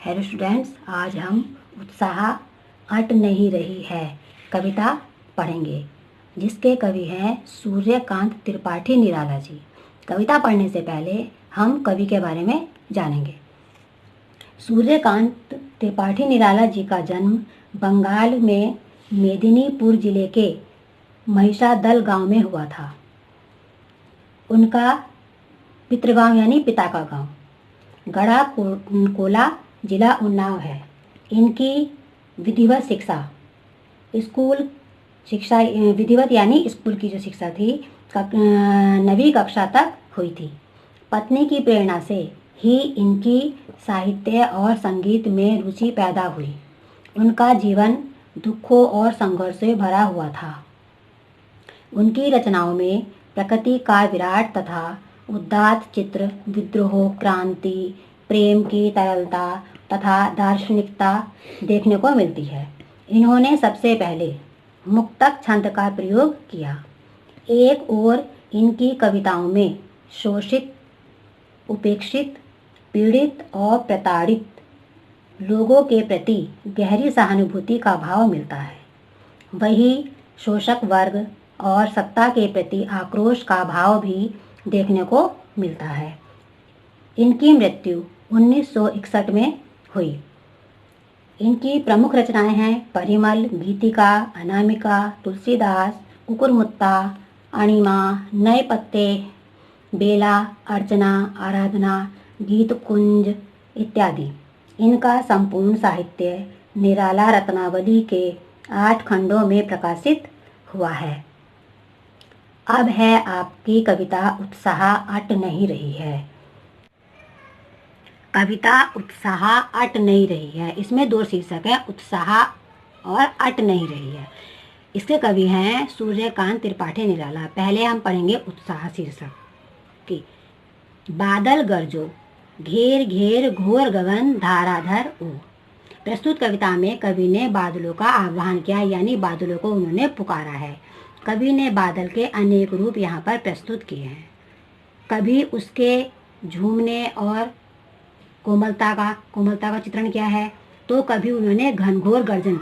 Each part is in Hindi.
हेलो स्टूडेंट्स, आज हम उत्साह अट नहीं रही है कविता पढ़ेंगे, जिसके कवि हैं सूर्यकांत त्रिपाठी निराला जी। कविता पढ़ने से पहले हम कवि के बारे में जानेंगे। सूर्यकांत त्रिपाठी निराला जी का जन्म बंगाल में मेदिनीपुर जिले के महिषादल गांव में हुआ था। उनका पितृगांव यानी पिता का गांव गढ़ा कोला जिला उन्नाव है। इनकी विधिवत शिक्षा स्कूल शिक्षा विधिवत यानी स्कूल की जो शिक्षा थी 9वीं कक्षा तक हुई थी। पत्नी की प्रेरणा से ही इनकी साहित्य और संगीत में रुचि पैदा हुई। उनका जीवन दुखों और संघर्ष से भरा हुआ था। उनकी रचनाओं में प्रकृति का विराट तथा उदात्त चित्र, विद्रोह, क्रांति, प्रेम की तरलता तथा दार्शनिकता देखने को मिलती है। इन्होंने सबसे पहले मुक्तक छंद का प्रयोग किया। एक ओर इनकी कविताओं में शोषित, उपेक्षित, पीड़ित और प्रताड़ित लोगों के प्रति गहरी सहानुभूति का भाव मिलता है, वहीं शोषक वर्ग और सत्ता के प्रति आक्रोश का भाव भी देखने को मिलता है। इनकी मृत्यु 1961 में हुई। इनकी प्रमुख रचनाएं हैं परिमल, गीतिका, अनामिका, तुलसीदास, कुकुरमुत्ता, अणिमा, नए पत्ते, बेला, अर्चना, आराधना, गीत कुंज इत्यादि। इनका संपूर्ण साहित्य निराला रत्नावली के 8 खंडों में प्रकाशित हुआ है। अब है आपकी कविता उत्साह अट नहीं रही है। कविता उत्साह अट नहीं रही है, इसमें 2 शीर्षक है, उत्साह और अट नहीं रही है। इसके कवि हैं सूर्यकांत त्रिपाठी निराला। पहले हम पढ़ेंगे उत्साह शीर्षक की। बादल गरजो घेर घेर घोर गगन धाराधर ओ। प्रस्तुत कविता में कवि ने बादलों का आह्वान किया, यानी बादलों को उन्होंने पुकारा है। कवि ने बादल के अनेक रूप यहाँ पर प्रस्तुत किए हैं। कभी उसके झूमने और कोमलता का चित्रण किया है, तो कभी उन्होंने घनघोर गर्जन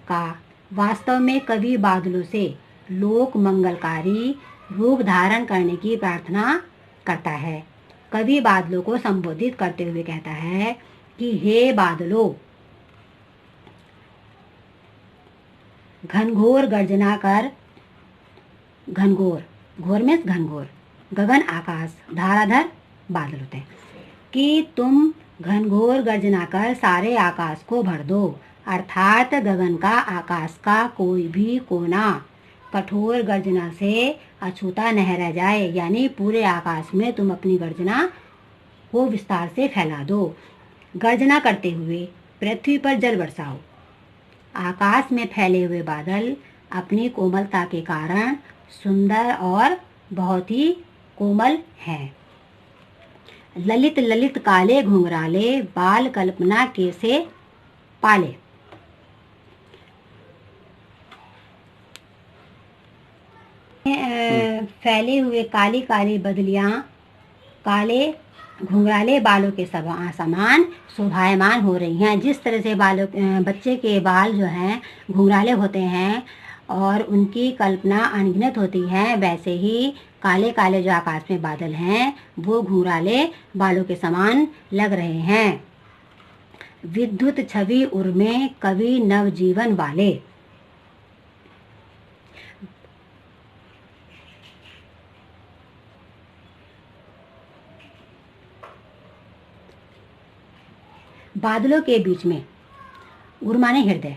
का। वास्तव में कवि बादलों से लोक मंगलकारी रूप धारण करने की प्रार्थना करता है। कवि बादलों को संबोधित करते हुए कहता है कि हे बादलों, घनघोर गर्जना कर, घोर में घनघोर, गगन आकाश, धाराधर बादल होते हैं, कि तुम घनघोर गर्जना कर सारे आकाश को भर दो, अर्थात गगन का, आकाश का कोई भी कोना कठोर गर्जना से अछूता न रह जाए, यानी पूरे आकाश में तुम अपनी गर्जना को विस्तार से फैला दो। गर्जना करते हुए पृथ्वी पर जल बरसाओ। आकाश में फैले हुए बादल अपनी कोमलता के कारण सुंदर और बहुत ही कोमल हैं। ललित ललित काले घुंघराले बाल कल्पना के से पाले। फैले हुए काली काली बदलियां काले घुंघराले बालों के समान शोभायमान हो रही हैं। जिस तरह से बच्चे के बाल जो हैं घुंघराले होते हैं और उनकी कल्पना अनगिनत होती है, वैसे ही काले काले जो आकाश में बादल हैं वो घुंघराले बालों के समान लग रहे हैं। विद्युत छवि उर्मे कवि नवजीवन वाले। बादलों के बीच में, उर्माने हृदय,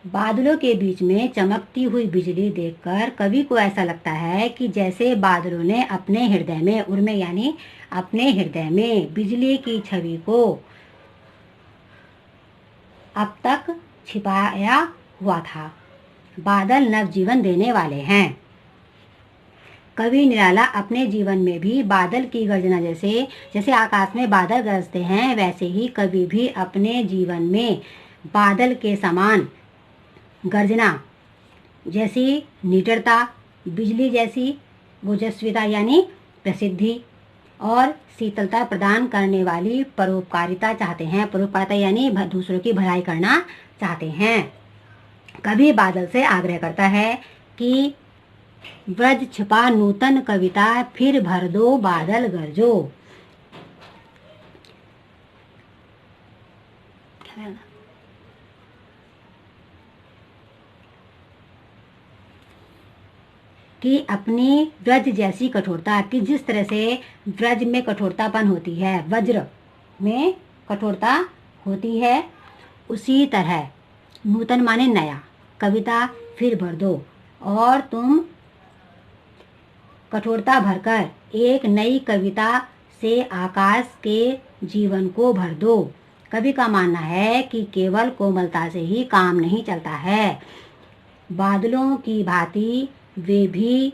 बादलों के बीच में चमकती हुई बिजली देखकर कवि को ऐसा लगता है कि जैसे बादलों ने अपने हृदय में, उर्मे यानी अपने हृदय में, बिजली की छवि को अब तक छिपाया हुआ था। बादल नवजीवन देने वाले हैं। कवि निराला अपने जीवन में भी बादल की गर्जना जैसे आकाश में बादल गरजते हैं, वैसे ही कवि भी अपने जीवन में बादल के समान गर्जना जैसी निडरता, बिजली जैसी ओजस्विता यानी प्रसिद्धि, और शीतलता प्रदान करने वाली परोपकारिता चाहते हैं। परोपकारिता यानी दूसरों की भलाई करना चाहते हैं। कवि बादल से आग्रह करता है कि ब्रज छिपा नूतन कविता फिर भर दो बादल गरजो। कि अपनी ब्रज जैसी कठोरता, कि जिस तरह से ब्रज में कठोरतापन होती है, वज्र में कठोरता होती है, उसी तरह नूतन माने नया, कविता फिर भर दो, और तुम कठोरता भरकर एक नई कविता से आकाश के जीवन को भर दो। कवि का मानना है कि केवल कोमलता से ही काम नहीं चलता है। बादलों की भांति वे भी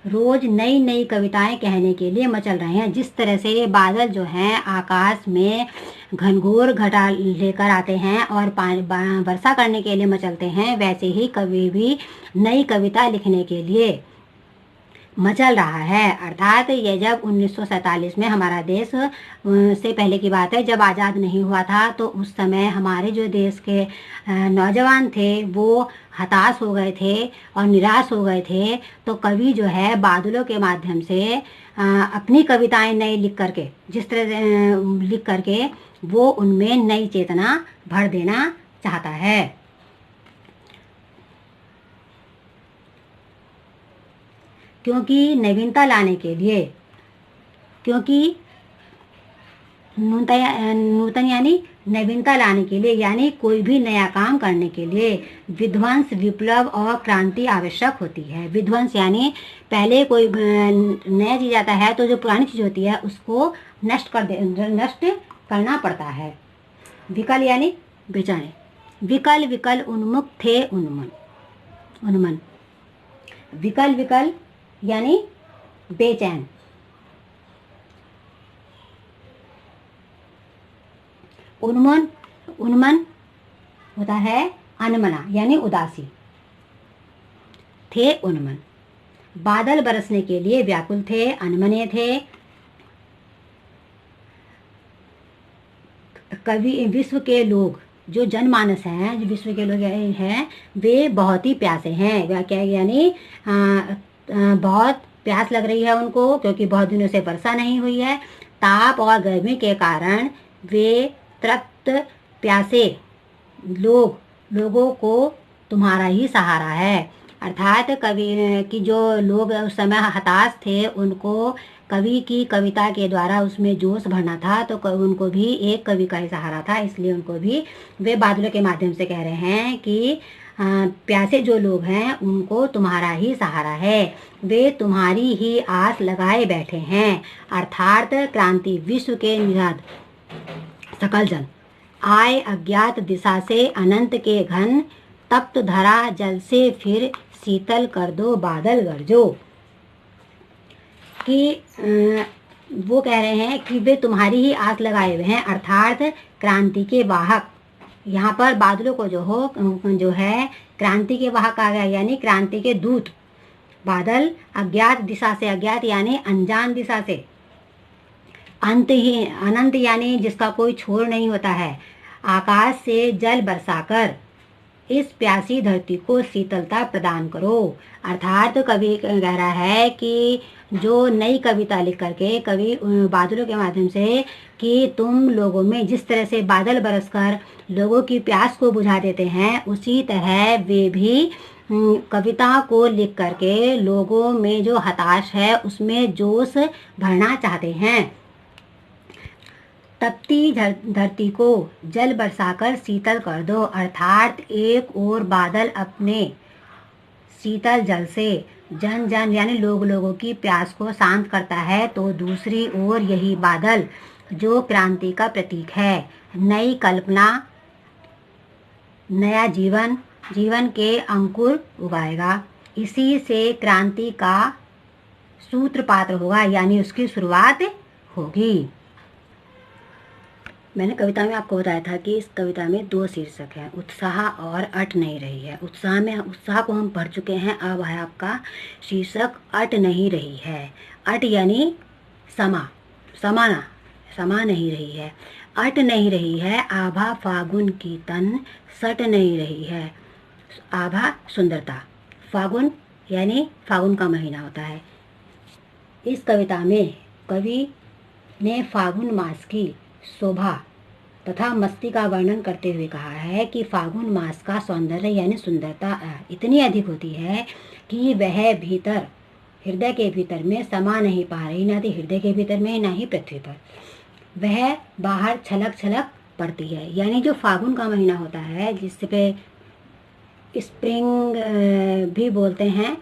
रोज नई नई कविताएं कहने के लिए मचल रहे हैं। जिस तरह से बादल जो हैं आकाश में घनघोर घटा लेकर आते हैं और वर्षा करने के लिए मचलते हैं, वैसे ही कवि भी नई कविता लिखने के लिए मचल रहा है। अर्थात ये जब 1947 में हमारा देश से पहले की बात है, जब आज़ाद नहीं हुआ था, तो उस समय हमारे जो देश के नौजवान थे वो हताश हो गए थे और निराश हो गए थे। तो कवि जो है बादलों के माध्यम से अपनी कविताएं नई लिख करके, जिस तरह से लिख करके वो उनमें नई चेतना भर देना चाहता है। क्योंकि नवीनता लाने के लिए, क्योंकि नूतन यानी नवीनता लाने के लिए, यानी कोई भी नया काम करने के लिए विध्वंस, विप्लव और क्रांति आवश्यक होती है। विध्वंस यानी पहले कोई नया चीज आता है तो जो पुरानी चीज होती है उसको नष्ट करना पड़ता है। विकल यानी बेचारे, विकल विकल उन्मुख थे उन्मन, विकल यानी बेचैन। उन्मन होता है अनमना यानी उदासी। थे उन्मन, बादल बरसने के लिए व्याकुल थे, अनमने थे। कवि विश्व के लोग, जो जनमानस हैं, जो विश्व के लोग हैं, वे बहुत ही प्यासे हैं। क्या यानी बहुत प्यास लग रही है उनको, क्योंकि बहुत दिनों से वर्षा नहीं हुई है। ताप और गर्मी के कारण वे तृप्त प्यासे लोगों को तुम्हारा ही सहारा है। अर्थात कवि की जो लोग उस समय हताश थे, उनको कवि की कविता के द्वारा उसमें जोश भरना था, तो उनको भी एक कवि का ही सहारा था। इसलिए उनको भी वे बादलों के माध्यम से कह रहे हैं कि प्यासे जो लोग हैं उनको तुम्हारा ही सहारा है, वे तुम्हारी ही आस लगाए बैठे हैं। अर्थात क्रांति विश्व के निराध सकल जन आए अज्ञात दिशा से अनंत के घन, तप्त धरा जल से फिर शीतल कर दो बादल गरजो। कि वो कह रहे हैं कि वे तुम्हारी ही आस लगाए हुए हैं। अर्थात क्रांति के वाहक, यहाँ पर बादलों को जो है क्रांति के वाहक कहा गया, यानी क्रांति के दूत। बादल अज्ञात दिशा से, अज्ञात यानी अनजान दिशा से, अनंत यानी जिसका कोई छोर नहीं होता है, आकाश से जल बरसाकर इस प्यासी धरती को शीतलता प्रदान करो। अर्थात कवि कह रहा है कि जो नई कविता लिख करके कवि बादलों के माध्यम से, कि तुम लोगों में जिस तरह से बादल बरसकर लोगों की प्यास को बुझा देते हैं, उसी तरह वे भी कविता को लिख करके लोगों में जो हताश है उसमें जोश भरना चाहते हैं। तपती धरती को जल बरसाकर शीतल कर दो। अर्थात एक ओर बादल अपने शीतल जल से जन जन यानी लोगों की प्यास को शांत करता है, तो दूसरी ओर यही बादल जो क्रांति का प्रतीक है, नई कल्पना, नया जीवन के अंकुर उगाएगा। इसी से क्रांति का सूत्रपात होगा, यानी उसकी शुरुआत होगी। मैंने कविता में आपको बताया था कि इस कविता में 2 शीर्षक हैं, उत्साह और अट नहीं रही है। उत्साह को हम पढ़ चुके हैं। अब है आपका शीर्षक अट नहीं रही है। अट यानी समाना समा नहीं रही है, अट नहीं रही है, आभा फागुन की तन सट नहीं रही है। आभा सुंदरता, फागुन यानी फागुन का महीना होता है। इस कविता में कवि ने फागुन मास की शोभा तथा मस्ती का वर्णन करते हुए कहा है कि फागुन मास का सौंदर्य यानी सुंदरता इतनी अधिक होती है कि वह भीतर हृदय के भीतर में समा नहीं पा रही, ना तो हृदय के भीतर में ना ही पृथ्वी पर, वह बाहर छलक छलक पड़ती है। यानी जो फागुन का महीना होता है, जिस पे स्प्रिंग भी बोलते हैं,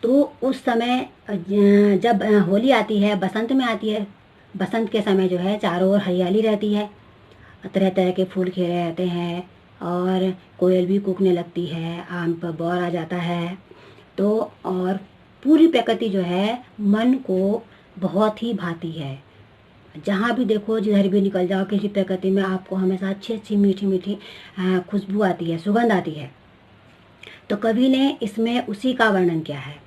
तो उस समय जब होली आती है, बसंत में आती है, बसंत के समय जो है चारों ओर हरियाली रहती है, तरह तरह के फूल खिले रहते हैं और कोयल भी कूकने लगती है, आम पर बौर आ जाता है। तो और पूरी प्रकृति जो है मन को बहुत ही भाती है। जहाँ भी देखो, जिधर भी निकल जाओ, किसी प्रकृति में आपको हमेशा अच्छी अच्छी मीठी मीठी खुशबू आती है, सुगंध आती है। तो कवि ने इसमें उसी का वर्णन किया है।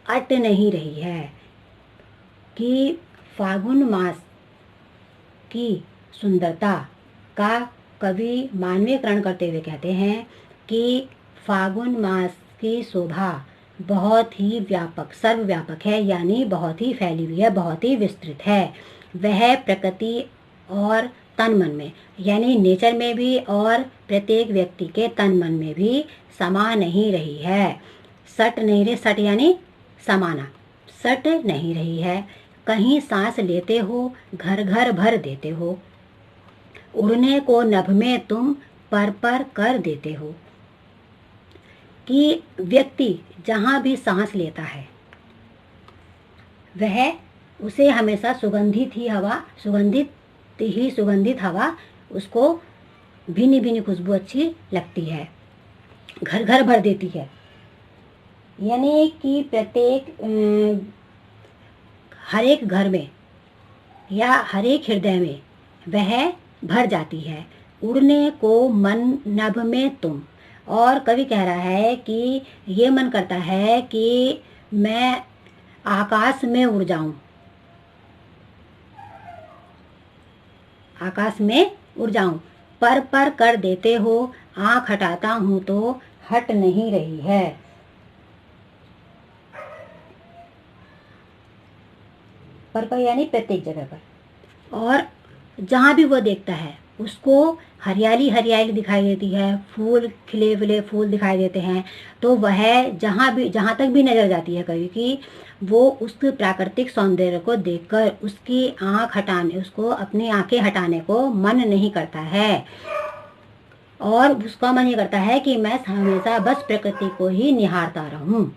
अट नहीं रही है कि फागुन मास की सुंदरता का कवि मानवीकरण करते हुए कहते हैं कि फागुन मास की शोभा बहुत ही व्यापक, सर्वव्यापक है, यानी बहुत ही फैली हुई है, बहुत ही विस्तृत है। वह प्रकृति और तन मन में, यानी नेचर में भी और प्रत्येक व्यक्ति के तन मन में भी समा नहीं रही है। सट नहीं रही, सट यानी समाना, सट नहीं रही है। कहीं सांस लेते हो, घर घर भर देते हो, उड़ने को नभ में तुम पर पर कर देते हो। कि व्यक्ति जहाँ भी सांस लेता है, वह उसे हमेशा सुगंधित हवा उसको भिन्न भिन्न खुशबू अच्छी लगती है, घर घर भर देती है। यानी कि प्रत्येक हर एक घर में या हर एक हृदय में वह भर जाती है। उड़ने को मन नभ में तुम, और कवि कह रहा है कि ये मन करता है कि मैं आकाश में उड़ जाऊं, आकाश में उड़ जाऊं। पर पर कर देते हो, आँख हटाता हूं तो हट नहीं रही है। पर यानी प्रत्येक जगह पर, और जहाँ भी वो देखता है उसको हरियाली हरियाली दिखाई देती है, फूल खिले खिले फूल दिखाई देते हैं। तो वह जहाँ तक भी नजर जाती है कवि की, वो उस प्राकृतिक सौंदर्य को देखकर उसको अपनी आंखें हटाने को मन नहीं करता है, और उसका मन ये करता है कि मैं हमेशा बस प्रकृति को ही निहारता रहूं।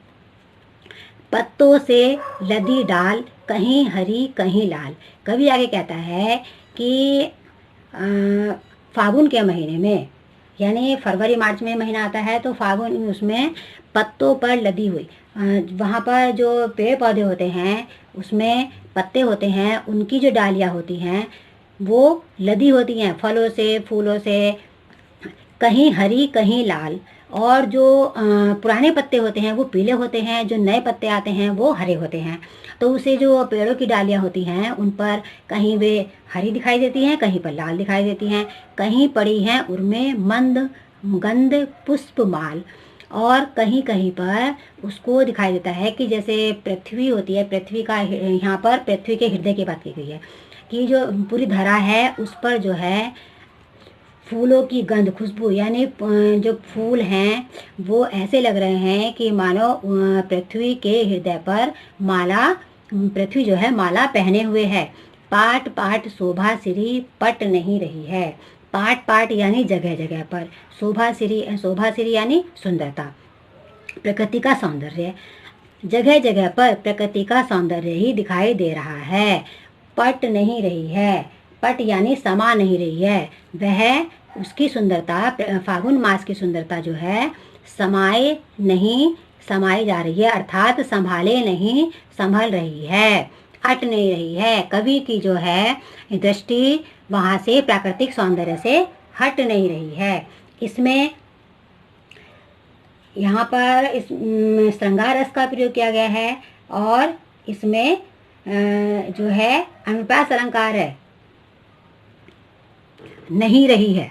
पत्तों से लदी डाल, कहीं हरी कहीं लाल। कवि आगे कहता है कि फागुन के महीने में, यानी फरवरी मार्च में महीना आता है, तो फागुन, उसमें पत्तों पर लदी हुई, वहाँ पर जो पेड़ पौधे होते हैं उसमें पत्ते होते हैं, उनकी जो डालियाँ होती हैं वो लदी होती हैं फलों से, फूलों से, कहीं हरी कहीं लाल। और जो पुराने पत्ते होते हैं वो पीले होते हैं, जो नए पत्ते आते हैं वो हरे होते हैं। तो उसे जो पेड़ों की डालियाँ होती हैं उन पर कहीं वे हरी दिखाई देती हैं, कहीं पर लाल दिखाई देती हैं, कहीं पड़ी हैं उनमें मंद गंध पुष्प माल, और कहीं कहीं पर उसको दिखाई देता है कि जैसे पृथ्वी होती है, पृथ्वी का, यहाँ पर पृथ्वी के हृदय की बात की गई है कि जो पूरी धरा है उस पर जो है फूलों की गंध, खुशबू, यानी जो फूल हैं वो ऐसे लग रहे हैं कि मानो पृथ्वी के हृदय पर पृथ्वी जो है माला पहने हुए है। पाट पाट शोभा सिरी पट नहीं रही है। पाट पाट यानी जगह जगह पर, शोभा सिरी यानी सुंदरता, प्रकृति का सौंदर्य, जगह जगह पर प्रकृति का सौंदर्य ही दिखाई दे रहा है। पट नहीं रही है, पट यानी समा नहीं रही है, वह उसकी सुंदरता, फागुन मास की सुंदरता जो है समाई जा रही है, अर्थात संभाले नहीं संभल रही है, अट नहीं रही है। कवि की जो है दृष्टि वहाँ से प्राकृतिक सौंदर्य से हट नहीं रही है। इसमें यहाँ पर इस श्रृंगार रस का प्रयोग किया गया है, और इसमें जो है अनुप्रास अलंकार है, नहीं रही है।